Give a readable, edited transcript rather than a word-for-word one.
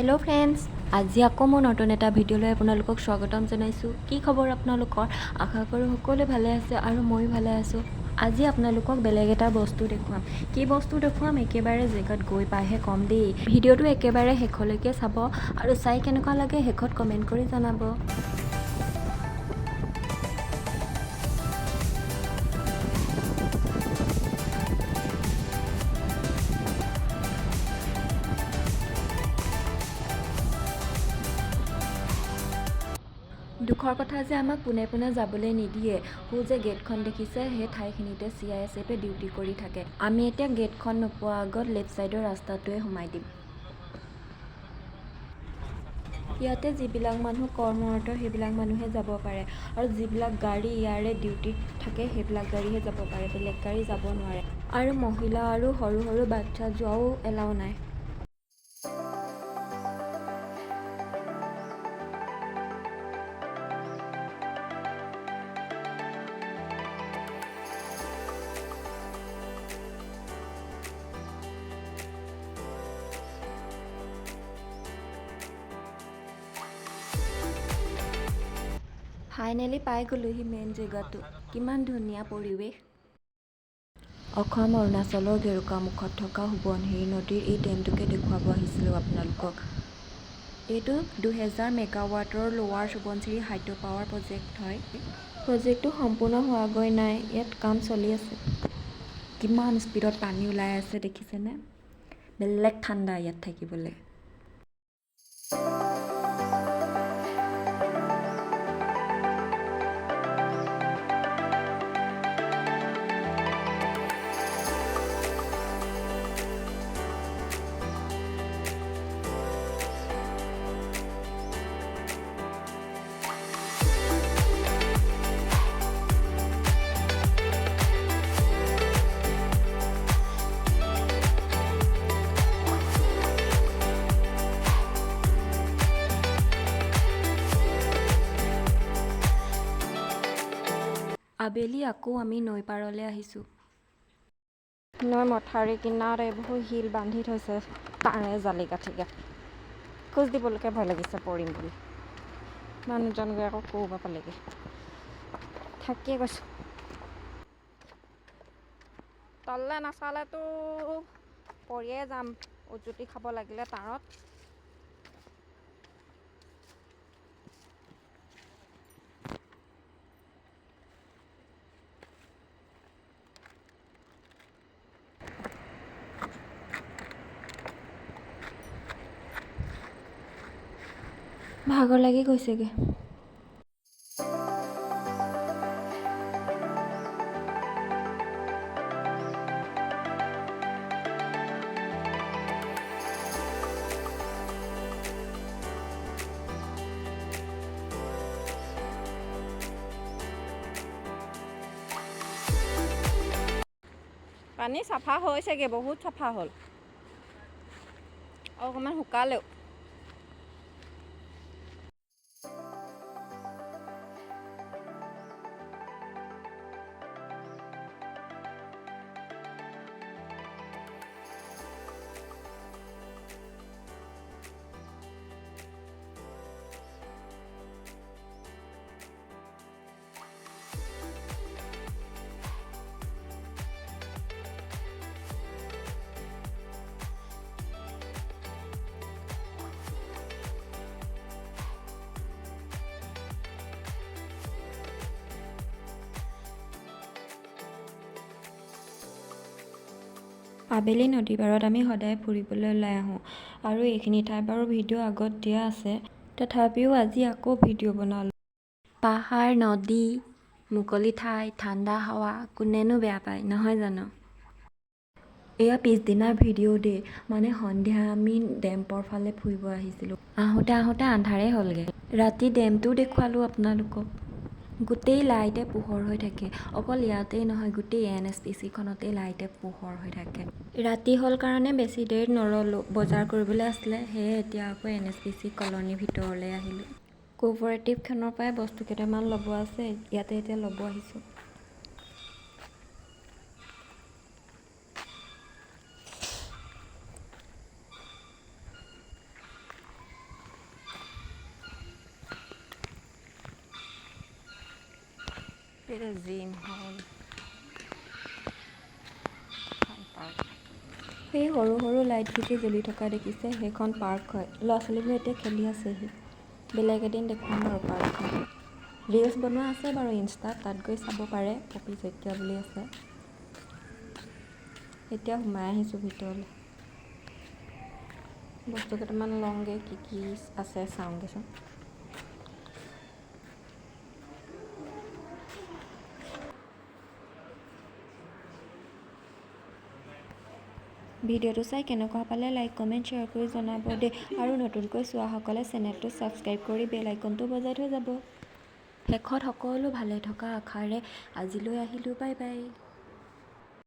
Hello' friends, আজি আকৌ মই নতুন এটা ভিডিঅ'লৈ আপোনালোকক স্বাগতম জনাইছোঁ। কি খবৰ আপোনালোকৰ? আশা কৰোঁ সকলোৱে ভালে আছে আৰু ময়ো ভালে আছোঁ। আজি আপোনালোকক বেলেগ এটা বস্তু দেখুৱাম। কি বস্তু দেখুৱাম একেবাৰে জেগাত গৈ পাইহে ক'ম দেই। ভিডিঅ'টো একেবাৰে শেষলৈকে চাব আৰু চাই কেনেকুৱা লাগে শেষত কমেণ্ট কৰি জনাব। দুখৰ কথা যে আমাক পোনে পোনে যাবলৈ নিদিয়ে। সু যে গেটখন দেখিছে, সেই ঠাইখিনিতে CISFে ডিউটি কৰি থাকে। আমি এতিয়া গেটখন নোপোৱাৰ আগত লেফ্ট ছাইডৰ ৰাস্তাটোৱে সোমাই দিম। ইয়াতে যিবিলাক মানুহ কৰ্মৰত সেইবিলাক মানুহে যাব পাৰে আৰু যিবিলাক গাড়ী ইয়াৰে ডিউটিত থাকে সেইবিলাক গাড়ীহে যাব পাৰে, বেলেগ গাড়ী যাব নোৱাৰে। আৰু মহিলা আৰু সৰু সৰু বাচ্ছা যোৱাও এলাও নাই। ফাইনেলি পাই গ'লোহি মেইন জেগাটো। কিমান ধুনীয়া পৰিৱেশ। অসম অৰুণাচলৰ গেৰুকামুখত থকা সোৱণশিৰি নদীৰ এই ডেমটোকে দেখুৱাব আহিছিলোঁ আপোনালোকক। এইটো 2000 মেগাৱাটৰ লোৱাৰ সোৱণশিৰি হাইড্ৰ' পাৱাৰ প্ৰজেক্ট হয়। প্ৰজেক্টটো সম্পূৰ্ণ হোৱাগৈ নাই, ইয়াত কাম চলি আছে। কিমান স্পীডত পানী ওলাই আছে দেখিছেনে? বেলেগ ঠাণ্ডা ইয়াত থাকিবলৈ। আবেলি আকৌ আমি নৈ পাৰলৈ আহিছোঁ। নৈ মথাউৰি কিনাৰত এইবোৰ শিল বান্ধি থৈছে তাঁৰে জালি কাঠিকে। খোজ দিবলৈকে ভয় লাগিছে পৰিম বুলি। মানুহজন গৈ আকৌ ক'ৰবা পালেগৈ। থাকিয়ে গৈছোঁ। তললৈ নাচালেতো পৰিয়ে যাম, উজুতি খাব লাগিলে তাঁৰত। ভাগৰ লাগি গৈছেগৈ। পানী চাফা হৈছেগৈ, বহুত চাফা হ'ল। অকণমান শুকালেও। আবেলি নদী পাৰত আমি সদায় ফুৰিবলৈ ওলাই আহোঁ আৰু এইখিনি ঠাই বাৰু ভিডিঅ' আগত দিয়া আছে। তথাপিও আজি আকৌ ভিডিঅ' বনালোঁ। পাহাৰ, নদী, মুকলি ঠাই, ঠাণ্ডা হাৱা, কোনেনো বেয়া পায় নহয় জানো? এয়া পিছদিনাৰ ভিডিঅ' দে, মানে সন্ধিয়া আমি ডেম্পৰ ফালে ফুৰিব আহিছিলোঁ। আহোঁতে আহোঁতে আন্ধাৰেই হ'লগৈ। ৰাতি ডেমটোও দেখুৱালোঁ আপোনালোকক। গোটেই লাইটে পোহৰ হৈ থাকে। অকল ইয়াতেই নহয়, গোটেই NSPC খনতেই লাইটে পোহৰ হৈ থাকে। ৰাতি হ'ল কাৰণে বেছি দেৰি নৰলোঁ, বজাৰ কৰিবলৈ আছিলে, সেয়ে এতিয়া আকৌ NSPC কলনীৰ ভিতৰলৈ আহিলোঁ। কোঅপাৰেটিভখনৰ পৰাই বস্তু কেইটামান ল'ব আছে, ইয়াতে এতিয়া ল'ব আহিছোঁ। এটা জিম হল সেই সৰু সৰু লাইটকেইটি জ্বলি থকা দেখিছে সেইখন পাৰ্ক হয়। ল'ৰা ছোৱালীবোৰ এতিয়া খেলি আছেহি। বেলেগ এদিন দেখুৱাম আৰু পাৰ্কখন। ৰিলচ বনোৱা আছে বাৰু ইনষ্টাত, তাত গৈ চাব পাৰে। পপি শইকীয়া বুলি আছে। এতিয়া সোমাই আহিছোঁ ভিতৰলৈ। বস্তু কেইটামান লওঁগৈ, কি আছে চাওঁগৈচোন। ভিডিঅ'টো চাই কেনেকুৱা পালে লাইক কমেণ্ট শ্বেয়াৰ কৰি জনাব দেই। আৰু নতুনকৈ চোৱাসকলে চেনেলটো ছাবস্ক্ৰাইব কৰি বেল আইকনটো বজাই থৈ যাব। শেষত সকলো ভালে থকা আশাৰে আজিলৈ আহিলোঁ, বাই বাই।